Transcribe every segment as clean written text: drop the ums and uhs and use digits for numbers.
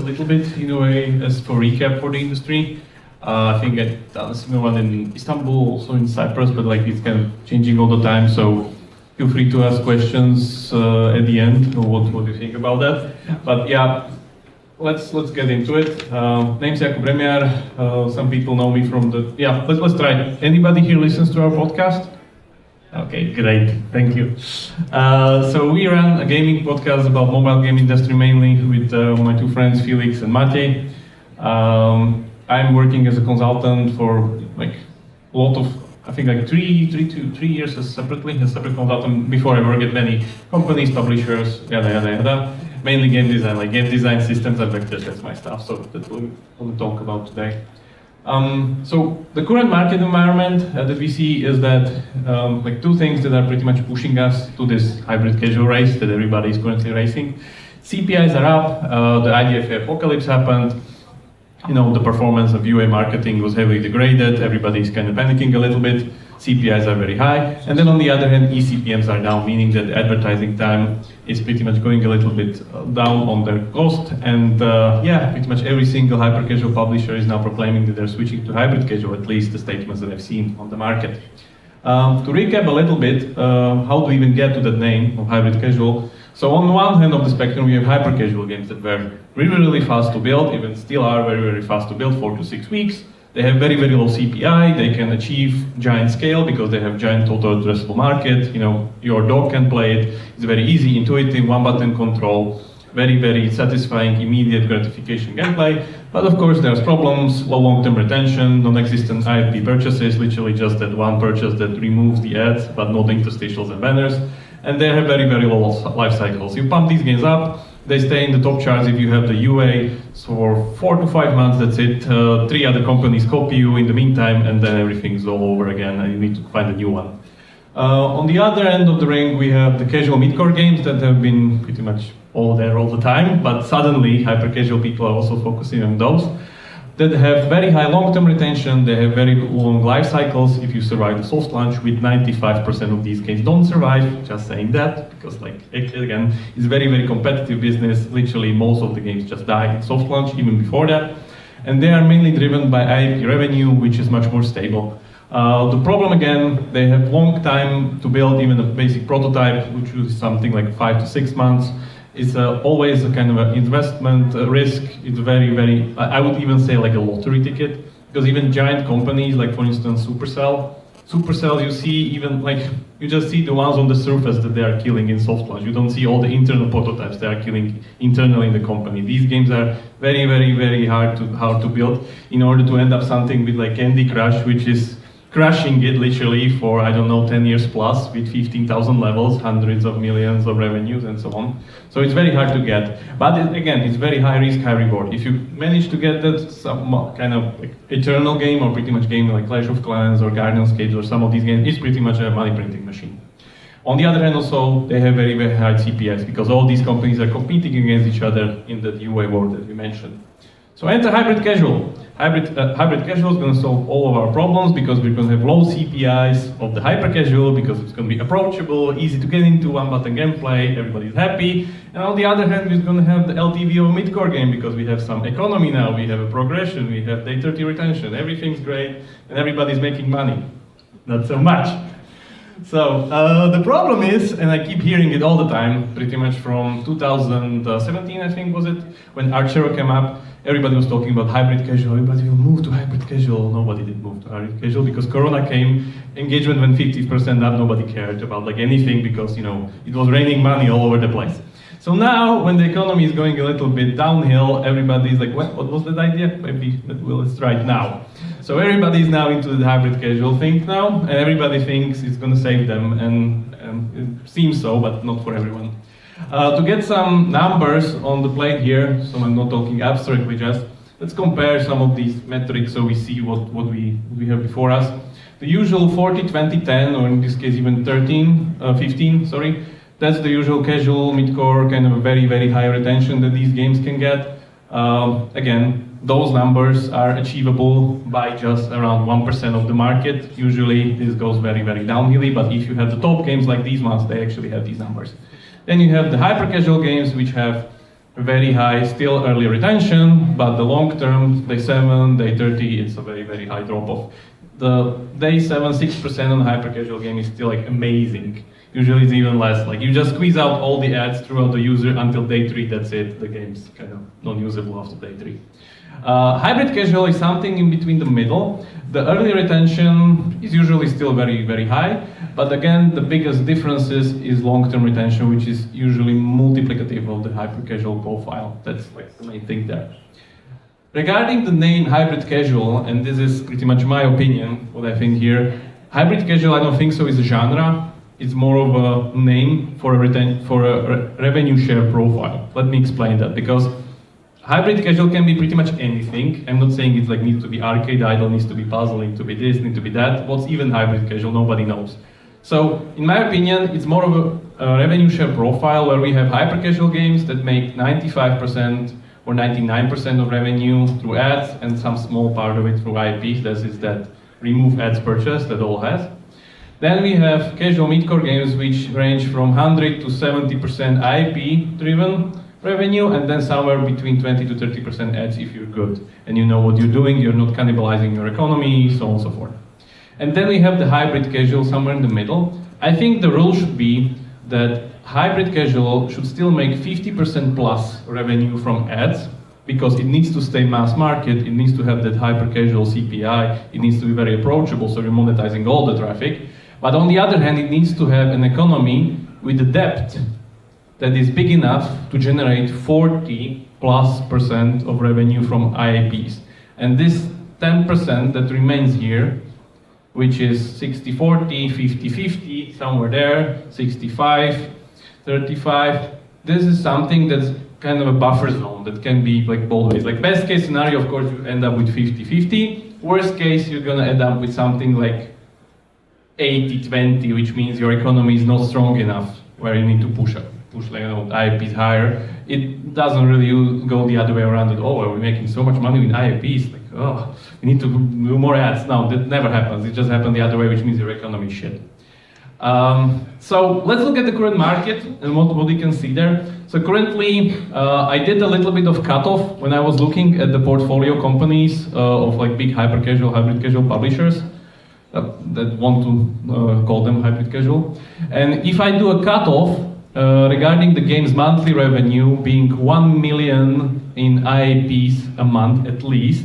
a little bit in a way as for recap for the industry. I think I've done a similar one in Istanbul, also in Cyprus, but like it's kind of changing all the time. So feel free to ask questions at the end. What do you think about that? But yeah, let's get into it. Name's Jakub Remiar. Some people know me from the Let's try. Anybody here listens to our podcast? Okay, great, thank you. So we run a gaming podcast about mobile game industry mainly with my two friends Felix and Matej. I'm working as a consultant for like a lot of, I think like three years as separate consultant before I work at many companies, publishers, yada. Mainly game design, like game design systems and vectors, that's my stuff. So that's what we want to talk about today. So the current market environment that we see is that like two things that are pretty much pushing us to this hybrid casual race that everybody is currently racing. CPIs are up, the IDFA apocalypse happened, you know, the performance of UA marketing was heavily degraded, everybody's kind of panicking a little bit, CPIs are very high, and then on the other hand, eCPMs are down, meaning that advertising time is pretty much going a little bit down on their cost, and pretty much every single hyper-casual publisher is now proclaiming that they're switching to hybrid casual, at least the statements that I've seen on the market. To recap a little bit, how do we even get to that name of hybrid casual? So on one hand of the spectrum, we have hyper-casual games that were really fast to build, even still are very fast to build, 4 to 6 weeks. They have very low CPI, they can achieve giant scale because they have giant total addressable market. You know, your dog can play it, it's very easy, intuitive, one-button control, very satisfying, immediate gratification gameplay. But of course, there's problems, low long-term retention, non-existent IFB purchases, literally just that one purchase that removes the ads, but not interstitials and banners. And they have very low life cycles. You pump these games up, they stay in the top charts if you have the UA, so for 4 to 5 months, that's it. 3 other companies copy you in the meantime, and then everything's all over again, and you need to find a new one. On the other end of the ring, we have the casual mid-core games that have been pretty much all there all the time, but suddenly hyper-casual people are also focusing on those that have very high long-term retention, they have very long life cycles if you survive the soft launch, with 95% of these games don't survive, just saying that, because like, again, it's very competitive business, literally most of the games just die in soft launch, even before that, and they are mainly driven by IP revenue, which is much more stable. The problem again, they have long time to build even a basic prototype, which is something like 5 to 6 months. It's always a kind of an investment risk. It's very, I would even say like a lottery ticket, because even giant companies, like for instance Supercell, you see even like, you just see the ones on the surface that they are killing in soft launch. You don't see all the internal prototypes they are killing internally in the company. These games are very hard to build in order to end up something with like Candy Crush, which is crushing it literally for, I don't know, 10 years plus with 15,000 levels, hundreds of millions of revenues and so on. So it's very hard to get. But again, it's very high risk, high reward. If you manage to get that some kind of like eternal game or pretty much game like Clash of Clans or Guardian's Cage or some of these games, it's pretty much a money printing machine. On the other hand also, they have very high CPS because all these companies are competing against each other in the UA world that we mentioned. So enter hybrid casual. Hybrid casual is going to solve all of our problems because we're going to have low CPIs of the hyper casual because it's going to be approachable, easy to get into, one-button gameplay, everybody's happy. And on the other hand, we're going to have the LTV of a mid-core game because we have some economy now, we have a progression, we have day 30 retention, everything's great, and everybody's making money. Not so much. So the problem is, and I keep hearing it all the time, pretty much from 2017, I think was it, when Archero came up, everybody was talking about hybrid casual, everybody will move to hybrid casual. Nobody did move to hybrid casual because Corona came, engagement went 50% up, nobody cared about like anything because, you know, it was raining money all over the place. So now, when the economy is going a little bit downhill, everybody's like, what was that idea? Maybe let's try it now. So everybody's now into the hybrid casual thing now, and everybody thinks it's going to save them, and it seems so, but not for everyone. To get some numbers on the plate here, so I'm not talking abstractly just, let's compare some of these metrics so we see what we have before us. The usual 40, 20, 10, or in this case even 15, sorry. That's the usual casual, mid-core, kind of a very high retention that these games can get. Again, those numbers are achievable by just around 1% of the market. Usually this goes very downhilly, but if you have the top games like these ones, they actually have these numbers. Then you have the hyper-casual games, which have very high, still early retention, but the long term, day 7, day 30, it's a very, very high drop off. The day 7, 6% on hyper casual game is still like amazing. Usually it's even less. Like you just squeeze out all the ads throughout the user until day 3, that's it. The game's kind of non-usable after day 3. Hybrid casual is something in between the middle. The early retention is usually still very, very high, but again, the biggest difference is long-term retention, which is usually multiplicative of the hyper casual profile. That's like the main thing there. Regarding the name hybrid casual, and this is pretty much my opinion, what I think here, hybrid casual I don't think so is a genre. It's more of a name for a revenue share profile. Let me explain that, because hybrid casual can be pretty much anything. I'm not saying it's like needs to be arcade idle, needs to be puzzle, needs to be this, needs to be that. What's even hybrid casual? Nobody knows. So, in my opinion, it's more of a revenue share profile where we have hyper casual games that make 95% or 99% of revenue through ads and some small part of it through IPs. That is that remove ads purchase that all has. Then we have casual mid-core games which range from 100 to 70% IP driven revenue, and then somewhere between 20 to 30% ads if you're good and you know what you're doing, you're not cannibalizing your economy, so on and so forth. And then we have the hybrid casual somewhere in the middle. I think the rule should be that hybrid casual should still make 50% plus revenue from ads, because it needs to stay mass market, it needs to have that hyper casual CPI, it needs to be very approachable, so you're monetizing all the traffic. But on the other hand, it needs to have an economy with a depth that is big enough to generate 40+% of revenue from IAPs. And this 10% that remains here, which is 60-40, 50-50, somewhere there, 65-35, this is something that's kind of a buffer zone that can be like both ways. Like best case scenario, of course, you end up with 50-50. Worst case, you're gonna end up with something like 80-20, which means your economy is not strong enough where you need to push like, IAPs higher. It doesn't really go the other way around at all, where we're making so much money with IAPs, like, oh, we need to do more ads. No, that never happens. It just happens the other way, which means your economy is shit. So let's look at the current market and what we can see there. So currently, I did a little bit of cutoff when I was looking at the portfolio companies of like big hyper casual, hybrid casual publishers that want to call them hybrid casual. And if I do a cutoff regarding the game's monthly revenue being 1 million in IAPs a month at least,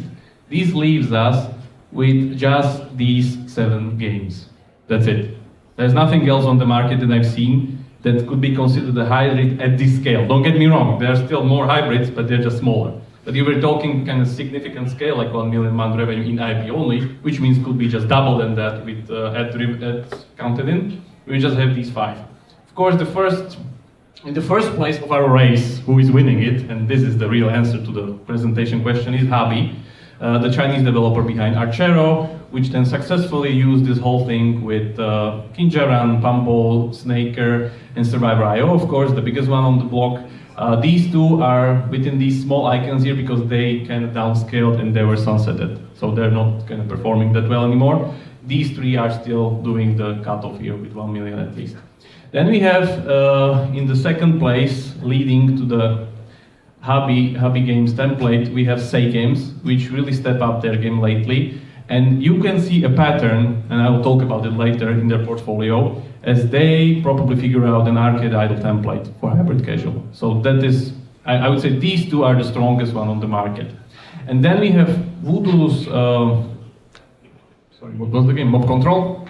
this leaves us with just these 7 games. That's it. There's nothing else on the market that I've seen that could be considered a hybrid at this scale. Don't get me wrong, there are still more hybrids, but they're just smaller. But you were talking kind of significant scale, like 1 million month revenue in IP only, which means could be just double than that with ads counted in. We just have these 5. Of course, in the first place of our race, who is winning it, and this is the real answer to the presentation question, is Hubby, the Chinese developer behind Archero, which then successfully used this whole thing with Kinjaran, Pumble, Snaker, and Survivor.io, of course, the biggest one on the block. These 2 are within these small icons here because they kind of downscaled and they were sunsetted. So they're not kind of performing that well anymore. These 3 are still doing the cutoff here with 1 million at least. Then we have, in the second place, leading to the Hubby Games template, we have Say Games, which really step up their game lately. And you can see a pattern, and I will talk about it later in their portfolio, as they probably figure out an arcade idle template for hybrid casual. So that is, I would say these 2 are the strongest one on the market. And then we have Voodoo's, what was the game? Mob Control,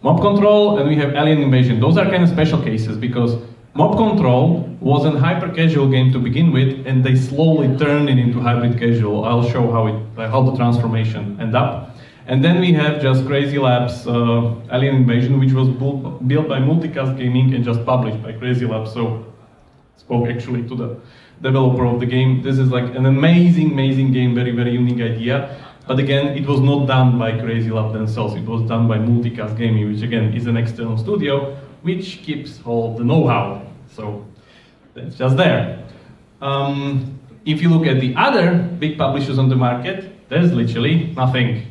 Mob Control, and we have Alien Invasion. Those are kind of special cases because Mob Control was a hyper casual game to begin with, and they slowly turned it into hybrid casual. I'll show how the transformation ended up. And then we have just Crazy Labs Alien Invasion, which was built by Multicast Gaming and just published by Crazy Labs. So spoke actually to the developer of the game. This is like an amazing game, very, very unique idea. But again, it was not done by Crazy Labs themselves. It was done by Multicast Gaming, which again is an external studio, which keeps all the know-how. So that's just there. If you look at the other big publishers on the market, there's literally nothing.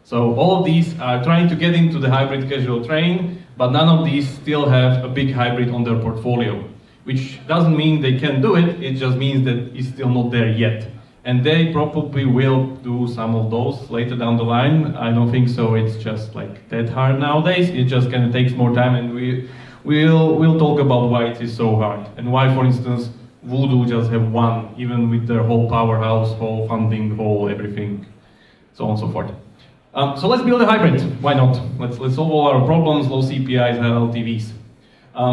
So all of these are trying to get into the hybrid casual train, but none of these still have a big hybrid on their portfolio. which doesn't mean they can't do it, it just means that it's still not there yet. And they probably will do some of those later down the line. I don't think so, it's just like that hard nowadays. It just kind of takes more time, and we'll talk about why it is so hard. And why, for instance, Voodoo just have one, even with their whole powerhouse, whole funding, whole everything, so on and so forth. So let's build a hybrid, why not? Let's solve all our problems, low CPIs, high LTVs.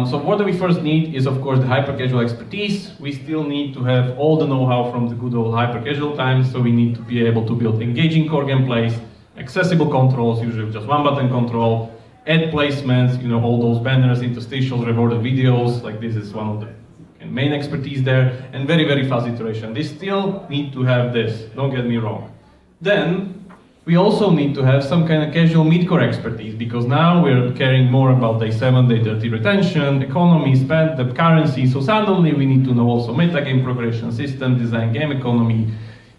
So what do we first need is, of course, the hyper-casual expertise. We still need to have all the know-how from the good old hyper-casual times, so we need to be able to build engaging core gameplays, accessible controls, usually with just one button control, ad placements, all those banners, interstitials, rewarded videos, like this is one of the main expertise there, and very, very fast iteration. They still need to have this, don't get me wrong. Then, we also need to have some kind of casual mid-core expertise, because now we're caring more about day 7, day 30 retention, economy, spend, the currency, so suddenly we need to know also metagame progression, system design, game economy,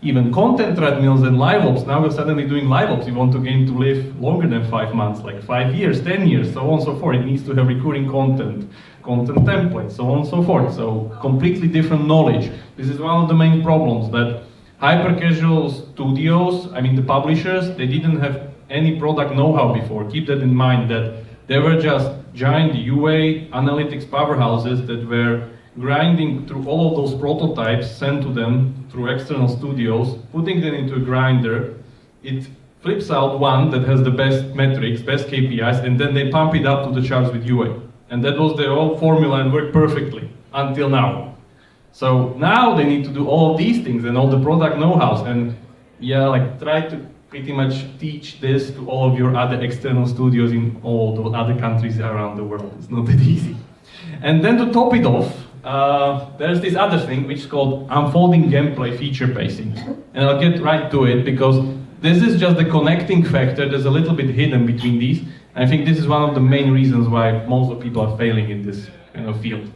even content treadmills and live ops. Now we're suddenly doing live ops. We want a game to live longer than 5 months, like 5 years, 10 years, so on and so forth. It needs to have recurring content templates, so on and so forth. So completely different knowledge. This is one of the main problems, that hyper-casual studios, the publishers, they didn't have any product know-how before. Keep that in mind, that they were just giant UA analytics powerhouses that were grinding through all of those prototypes sent to them through external studios, putting them into a grinder. It flips out one that has the best metrics, best KPIs, and then they pump it up to the charts with UA. And that was their old formula and worked perfectly, until now. So now they need to do all of these things and all the product know-hows, and try to pretty much teach this to all of your other external studios in all the other countries around the world. It's not that easy. And then to top it off, there's this other thing which is called unfolding gameplay feature pacing. And I'll get right to it, because this is just the connecting factor. There's a little bit hidden between these. And I think this is one of the main reasons why most of people are failing in this kind of field.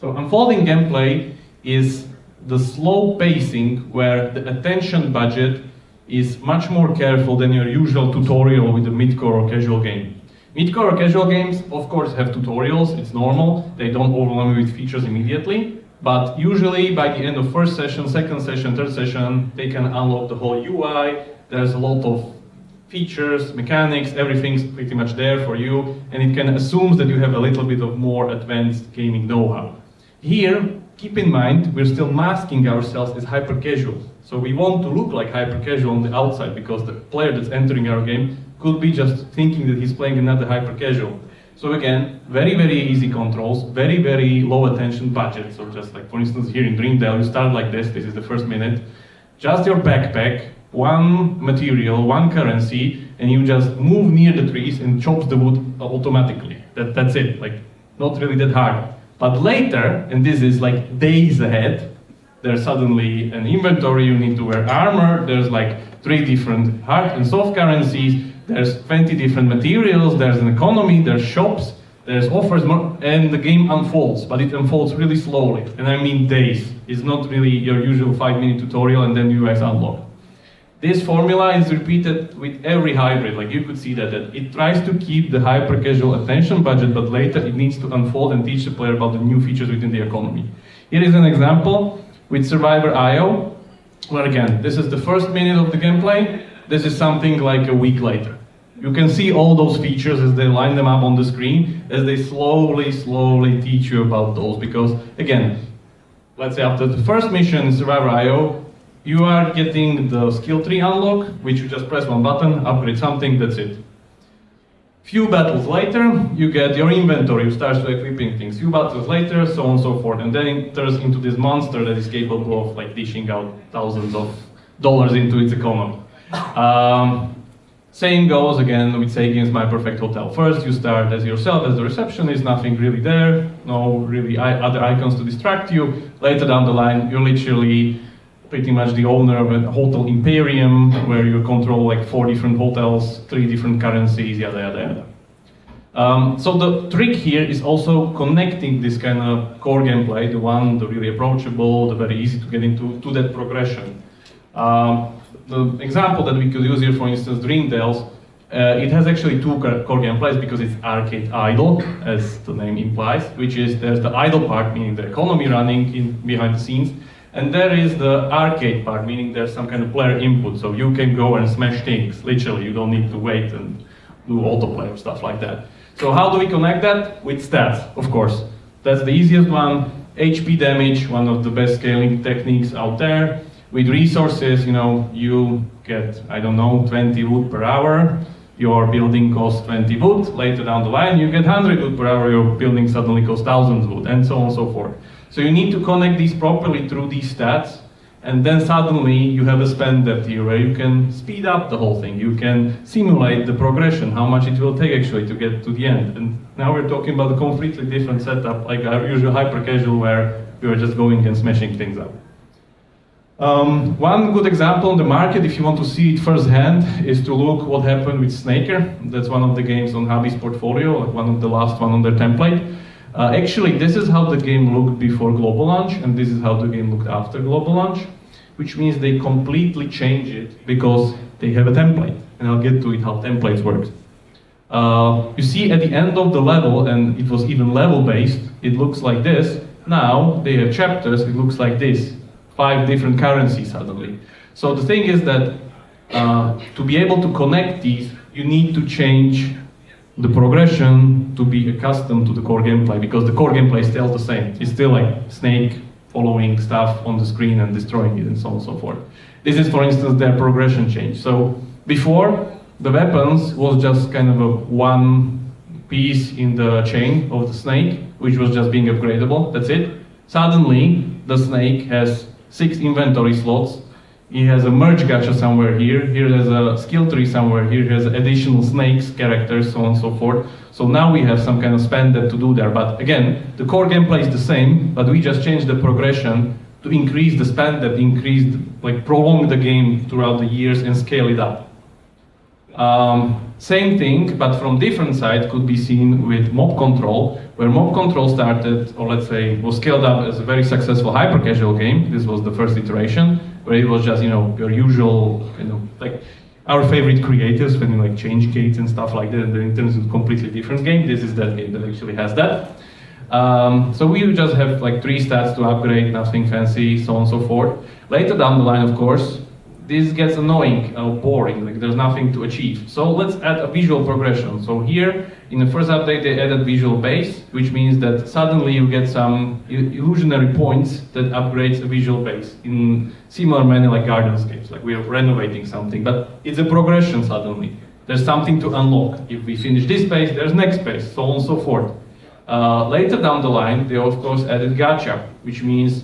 So unfolding gameplay is the slow pacing where the attention budget is much more careful than your usual tutorial with a mid-core or casual game. Mid-core or casual games, of course, have tutorials, it's normal, they don't overwhelm you with features immediately, but usually by the end of first session, second session, third session, they can unlock the whole UI, there's a lot of features, mechanics, everything's pretty much there for you, and it can assume that you have a little bit of more advanced gaming know-how. Here, keep in mind, we're still masking ourselves as hyper-casual. So we want to look like hyper-casual on the outside, because the player that's entering our game could be just thinking that he's playing another hyper-casual. So again, very, very easy controls, very, very low attention budget. So just like, for instance, here in Dreamdale, you start like this is the first minute. Just your backpack, one material, one currency, and you just move near the trees and chops the wood automatically. That's it, like, not really that hard. But later, and this is like days ahead, there's suddenly an inventory, you need to wear armor, there's like 3 different hard and soft currencies, there's 20 different materials, there's an economy, there's shops, there's offers, and the game unfolds, but it unfolds really slowly, and I mean days. It's not really your usual 5-minute tutorial and then you guys unlock. This formula is repeated with every hybrid, like you could see that it tries to keep the hyper-casual attention budget, but later it needs to unfold and teach the player about the new features within the economy. Here is an example with Survivor.io, where again, this is the first minute of the gameplay, this is something like a week later. You can see all those features as they line them up on the screen, as they slowly teach you about those, because again, let's say after the first mission in Survivor.io, you are getting the skill tree unlock, which you just press one button, upgrade something, that's it. Few battles later, you get your inventory, you start equipping things. Few battles later, so on and so forth, and then it turns into this monster that is capable of like dishing out thousands of dollars into its economy. Same goes again with, say, against My Perfect Hotel. First, you start as yourself, as the receptionist, nothing really there, no really other icons to distract you. Later down the line, you're literally pretty much the owner of a hotel imperium, where you control like 4 different hotels, 3 different currencies, yada yada yada. So the trick here is also connecting this kind of core gameplay, the really approachable, the very easy to get into, to that progression. The example that we could use here, for instance, Dreamdale's, It has actually two core gameplays because it's arcade idle, as the name implies, which is there's the idle part, meaning the economy running behind the scenes, and there is the arcade part, meaning there's some kind of player input, so you can go and smash things, literally, you don't need to wait and do autoplay or stuff like that. So how do we connect that? With stats, of course. That's the easiest one. HP damage, one of the best scaling techniques out there. With resources, you get, 20 wood per hour. Your building costs 20 wood. Later down the line, you get 100 wood per hour. Your building suddenly costs 1,000 wood, and so on and so forth. So you need to connect these properly through these stats, and then suddenly you have a spend depth here where you can speed up the whole thing. You can simulate the progression, how much it will take actually to get to the end. And now we're talking about a completely different setup, like our usual hyper-casual where we are just going and smashing things up. One good example on the market, if you want to see it firsthand, is to look what happened with Snaker. That's one of the games on Hubby's portfolio, like one of the last one on their template. Actually, this is how the game looked before global launch, and this is how the game looked after global launch, which means they completely changed it because they have a template, and I'll get to it how templates work. You see at the end of the level, and it was even level-based, it looks like this. Now they have chapters, it looks like this. 5 different currencies suddenly. So the thing is that to be able to connect these, you need to change the progression to be accustomed to the core gameplay, because the core gameplay is still the same. It's still like Snake following stuff on the screen and destroying it and so on and so forth. This is, for instance, their progression change. So before, the weapons was just kind of a one piece in the chain of the Snake, which was just being upgradable, that's it. Suddenly, the Snake has 6 inventory slots. He has a merge gacha somewhere here. Here there's a skill tree somewhere. Here has additional snakes, characters, so on and so forth. So now we have some kind of spend that to do there. But again, the core gameplay is the same, but we just changed the progression to increase the spend that prolong the game throughout the years and scale it up. Same thing, but from different side, could be seen with mob control, where mob control started, or let's say, was scaled up as a very successful hyper-casual game. This was the first iteration, where it was just, your usual, like our favorite creators when you change gates and stuff like that, and then it turns into a completely different game. This is that game that actually has that. So we just have 3 stats to upgrade, nothing fancy, so on and so forth. Later down the line, of course, this gets annoying or boring, there's nothing to achieve. So let's add a visual progression. So here, in the first update, they added visual base, which means that suddenly you get some illusionary points that upgrades a visual base in similar manner like Gardenscapes, like we are renovating something, but it's a progression suddenly. There's something to unlock. If we finish this base, there's next base, so on and so forth. Later down the line, they of course added gacha, which means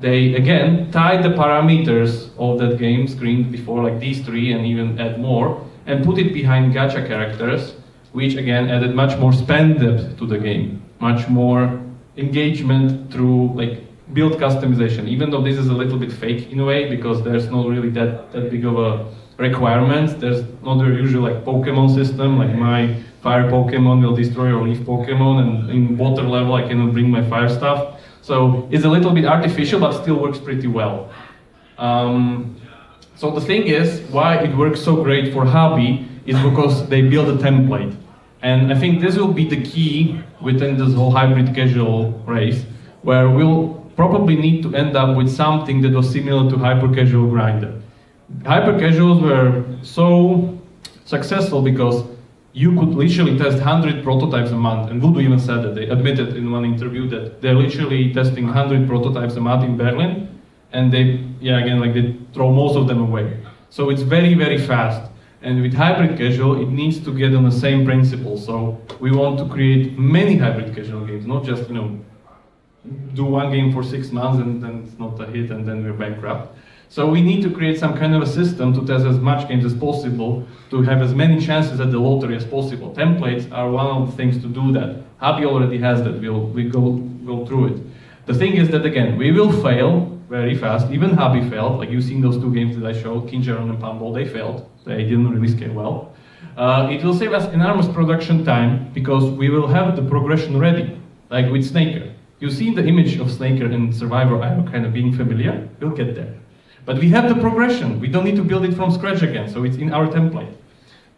they again tied the parameters of that game screen before, like these 3, and even add more, and put it behind gacha characters, which again added much more spend depth to the game, much more engagement through build customization, even though this is a little bit fake in a way, because there's not really that big of a requirement. There's not the usual Pokemon system, like my fire Pokemon will destroy your leaf Pokemon, and in water level I cannot bring my fire stuff. So it's a little bit artificial, but still works pretty well. So the thing is, why it works so great for Hobby is because they build a template. And I think this will be the key within this whole hybrid casual race, where we'll probably need to end up with something that was similar to hyper casual grinder. Hyper casuals were so successful because you could literally test 100 prototypes a month, and Voodoo even said that. They admitted in one interview that they're literally testing 100 prototypes a month in Berlin, and they throw most of them away. So it's very, very fast. And with hybrid casual, it needs to get on the same principle. So we want to create many hybrid casual games, not just, do one game for 6 months and then it's not a hit and then we're bankrupt. So we need to create some kind of a system to test as much games as possible, to have as many chances at the lottery as possible. Templates are one of the things to do that. Hubby already has that, we go through it. The thing is that, again, we will fail very fast. Even Hubby failed, like you've seen those 2 games that I showed, Kinjaron and Pumble, they failed. They didn't really scale well. It will save us enormous production time because we will have the progression ready, like with Snaker. You've seen the image of Snaker and Survivor IO kind of being familiar, we'll get there. But we have the progression, we don't need to build it from scratch again, so it's in our template.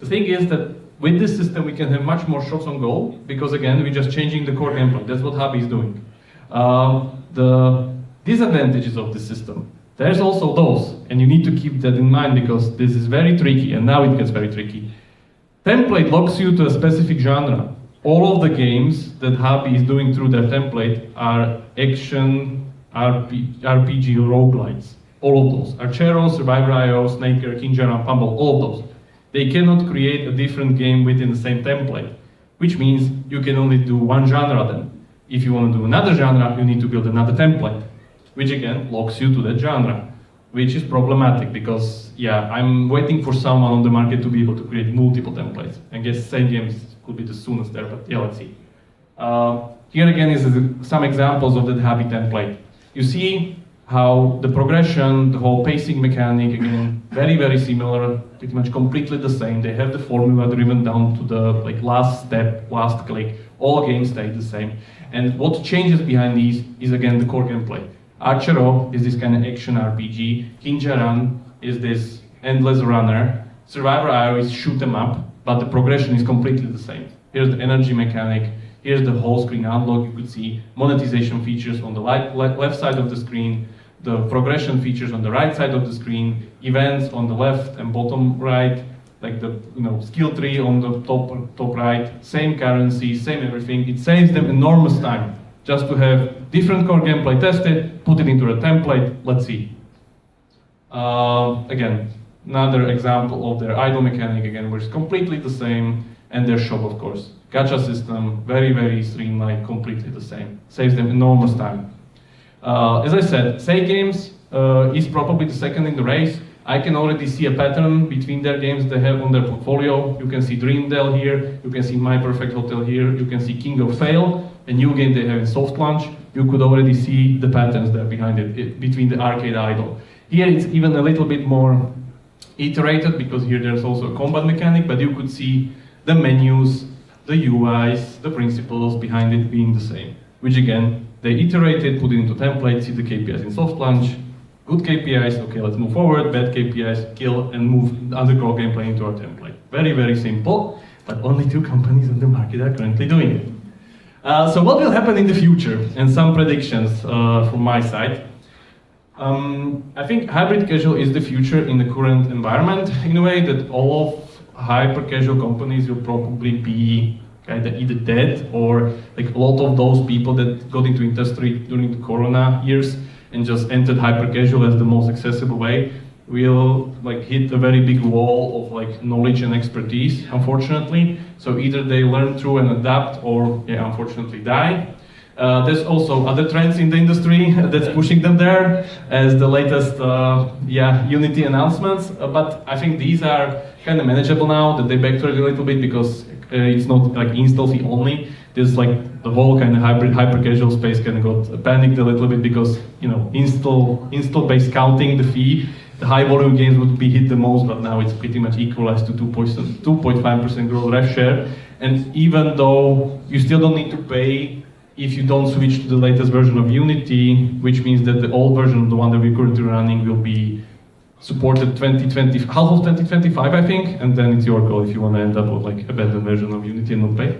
The thing is that with this system, we can have much more shots on goal, because again, we're just changing the core gameplay. That's what Hubby is doing. The disadvantages of the system, there's also those, and you need to keep that in mind, because this is very tricky, and now it gets very tricky. Template locks you to a specific genre. All of the games that Hubby is doing through their template are action, RPG, roguelites. All of those. Archero, Survivor.io, Snaker, Kinjara, Pumble, all of those. They cannot create a different game within the same template, which means you can only do one genre then. If you want to do another genre, you need to build another template, which again locks you to that genre, which is problematic because, yeah, I'm waiting for someone on the market to be able to create multiple templates. I guess same games could be the soonest there, but yeah, let's see. Here again is some examples of the Hubby template. You see how the progression, the whole pacing mechanic, again, very, very similar, pretty much completely the same. They have the formula driven down to the last step, last click. All games stay the same. And what changes behind these is again the core gameplay. Archero is this kind of action RPG. Kinjaran is this endless runner. Survivor.io is shoot 'em up, but the progression is completely the same. Here's the energy mechanic. Here's the whole screen unlock. You could see monetization features on the left side of the screen, the progression features on the right side of the screen, events on the left and bottom right, like the skill tree on the top right, same currency, same everything. It saves them enormous time just to have different core gameplay tested, put it into a template. Let's see. Again, another example of their idle mechanic again, which is completely the same, and their shop, of course. Gacha system, very, very streamlined, completely the same. Saves them enormous time. As I said, Say Games is probably the second in the race. I can already see a pattern between their games they have on their portfolio. You can see Dreamdale here, you can see My Perfect Hotel here, you can see King of Fail, a new game they have in soft launch. You could already see the patterns there behind it, between the arcade idle. Here it's even a little bit more iterated, because here there's also a combat mechanic, but you could see the menus, the UIs, the principles behind it being the same, which again, they iterated, put it into templates, see the KPIs in soft launch, good KPIs, okay, let's move forward, bad KPIs, kill, and move the other core gameplay into our template. Very, very simple, but only 2 companies on the market are currently doing it. So what will happen in the future? And some predictions from my side. I think hybrid casual is the future in the current environment, in a way that all of hyper casual companies will probably be kind of either dead, or like a lot of those people that got into industry during the Corona years and just entered hyper casual as the most accessible way will hit a very big wall of knowledge and expertise, unfortunately. So either they learn through and adapt, or unfortunately die. There's also other trends in the industry that's pushing them there, as the latest Unity announcements. But I think these are kind of manageable now, that they backtrack a little bit, because it's not install fee only. There's the whole kind of hyper casual space kind of got panicked a little bit, because install based counting the fee, the high volume games would be hit the most, but now it's pretty much equalized to 2.5% growth rev share. And even though you still don't need to pay if you don't switch to the latest version of Unity, which means that the old version, the one that we're currently running, will be supported half of 2025, I think, and then it's your call if you want to end up with a better version of Unity and not pay.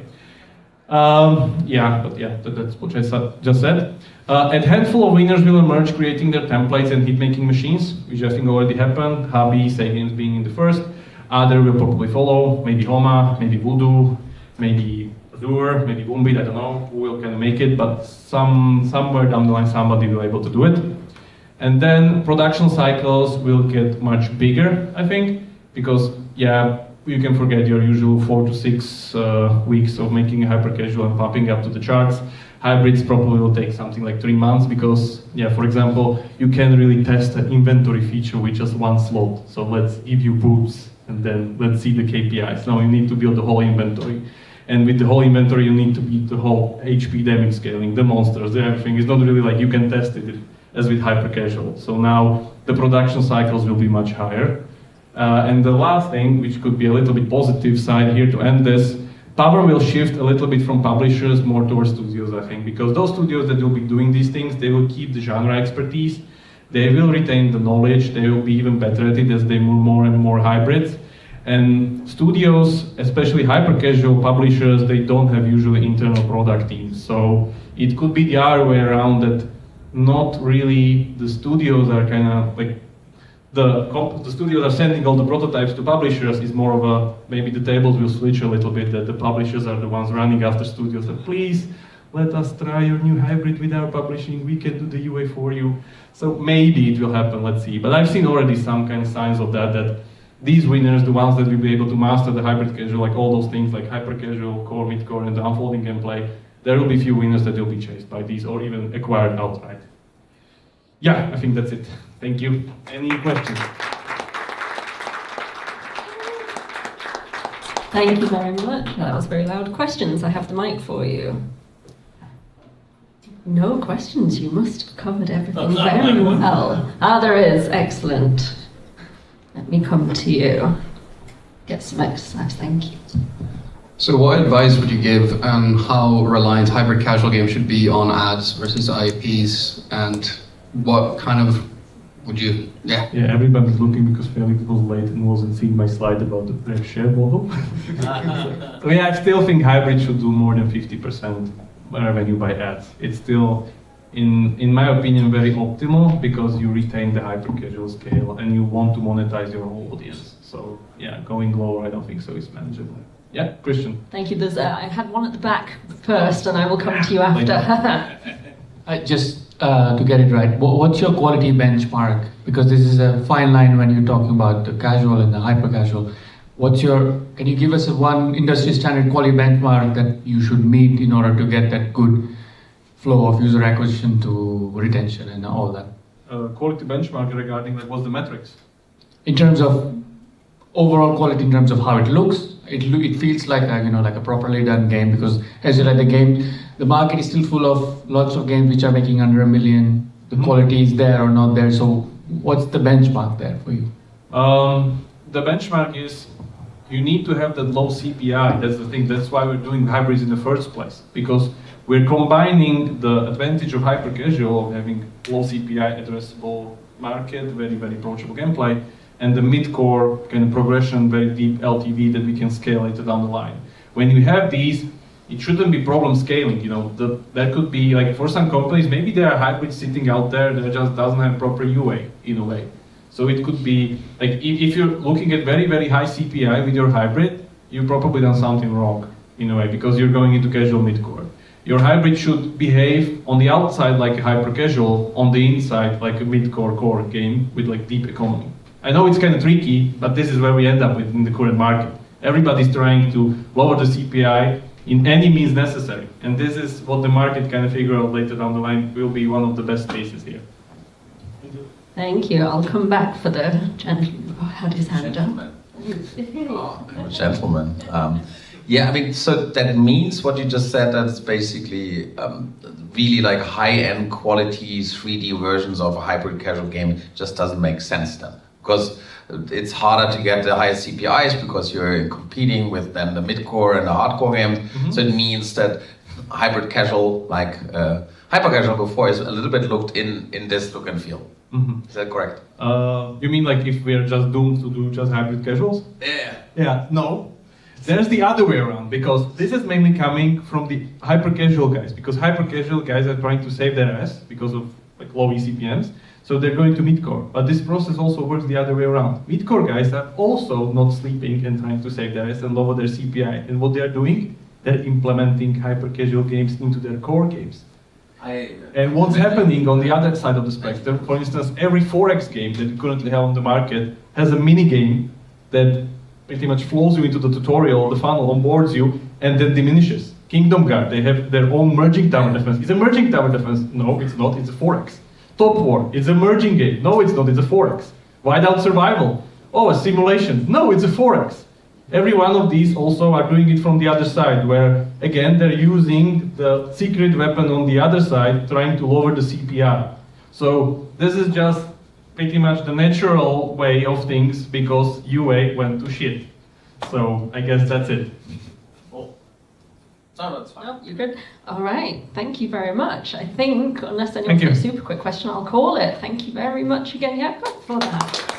That's what I just said. A handful of winners will emerge, creating their templates and hit-making machines, which I think already happened. Hubby, Say Games being in the first. Other will probably follow, maybe Homa, maybe Voodoo, maybe Azure, maybe Boombit, I don't know who will kind of make it, but somewhere down the line somebody will be able to do it. And then production cycles will get much bigger, I think, because you can forget your usual 4 to 6 weeks of making a hyper casual and pumping up to the charts. Hybrids probably will take something like 3 months, because for example, you can really test an inventory feature with just one slot. So let's give you boobs and then let's see the KPIs. Now you need to build the whole inventory. And with the whole inventory, you need to beat the whole HP damage scaling, the monsters, everything. It's not really you can test it as with hyper casual. So now the production cycles will be much higher. And the last thing, which could be a little bit positive side here to end this, power will shift a little bit from publishers more towards studios, I think, because those studios that will be doing these things, they will keep the genre expertise, they will retain the knowledge, they will be even better at it as they move more and more hybrids. And studios, especially hyper-casual publishers, they don't have usually internal product teams. So it could be the other way around, that not really the studios are kind of like, the studios are sending all the prototypes to publishers. Is more of a, maybe the tables will switch a little bit, that the publishers are the ones running after studios, that please let us try your new hybrid with our publishing, we can do the UA for you. So maybe it will happen, let's see. But I've seen already some kind of signs of that these winners, the ones that will be able to master the hybrid casual, like all those things like hyper casual, core, mid core, and the unfolding gameplay, there will be few winners that will be chased by these or even acquired outright. Yeah, I think that's it. Thank you. Any questions? Thank you very much. That was very loud. Questions? I have the mic for you. No questions. You must have covered everything very well. There is. Excellent. Let me come to you. Get some exercise. Thank you. So what advice would you give on how reliant hybrid casual games should be on ads versus IPs, and what kind of would you, Yeah, everybody's looking because Felix was late and wasn't seeing my slide about the rev share model. So yeah, I still think hybrid should do more than 50% revenue by ads. It's still, in my opinion, very optimal because you retain the hyper-casual scale and you want to monetize your whole audience. So yeah, going lower, I don't think so is manageable. Yeah, Christian. Thank you. I had one at the back first and I will come to you after. Just to get it right, what's your quality benchmark? Because this is a fine line when you're talking about the casual and the hyper casual. Can you give us one industry standard quality benchmark that you should meet in order to get that good flow of user acquisition to retention and all that? Quality benchmark regarding like, what's the metrics? In terms of overall quality, in terms of how it looks, it feels like a properly done game, because as you like the market is still full of lots of games which are making under $1 million. The quality is there or not there. So what's the benchmark there for you? The benchmark is you need to have that low CPI. That's the thing. That's why we're doing hybrids in the first place, because we're combining the advantage of hyper casual, of having low CPI addressable market, very, very approachable gameplay, and the mid-core kind of progression, very deep LTV that we can scale later down the line. When you have these, it shouldn't be problem scaling. That could be like for some companies, maybe there are hybrids sitting out there that just doesn't have proper UA in a way. So it could be like if you're looking at very, very high CPI with your hybrid, you've probably done something wrong in a way, because you're going into casual mid-core. Your hybrid should behave on the outside like a hyper casual, on the inside like a mid-core core game with like deep economy. I know it's kind of tricky, but this is where we end up with in the current market. Everybody's trying to lower the CPI in any means necessary. And this is what the market kind of figure out later down the line will be one of the best cases here. Thank you. I'll come back for the gentleman who had his hand up. I'm a gentleman. Yeah, I mean, so that means what you just said, that's basically really like high-end quality 3D versions of a hybrid casual game just doesn't make sense then. Because it's harder to get the highest CPIs because you're competing with then the mid-core and the hardcore games. Mm-hmm. So it means that hybrid casual, like hyper casual before, is a little bit looked in this look and feel. Mm-hmm. Is that correct? You mean like if we're just doomed to do just hybrid casuals? Yeah. Yeah, no. There's the other way around, because this is mainly coming from the hyper casual guys, because hyper casual guys are trying to save their ass because of like low eCPMs. So they're going to mid-core. But this process also works the other way around. Mid-core guys are also not sleeping and trying to save their ass and lower their CPI. And what they're doing, they're implementing hyper-casual games into their core games. And what's happening on the other side of the spectrum, for instance, every 4X game that you currently have on the market has a mini-game that pretty much flows you into the tutorial, the funnel, onboards you, and then diminishes. Kingdom Guard, they have their own merging tower defense. It's a merging tower defense. No, it's not, it's a 4X. Top War, it's a merging game. No, it's not, it's a 4X. Whiteout Survival, oh, a simulation. No, it's a 4X. Every one of these also are doing it from the other side, where, again, they're using the secret weapon on the other side, trying to lower the CPI. So this is just pretty much the natural way of things, because UA went to shit. So I guess that's it. No, that's fine. No, you're good. All right. Thank you very much. I think, unless anyone's got a super quick question, I'll call it. Thank you very much again, Jakub, for that.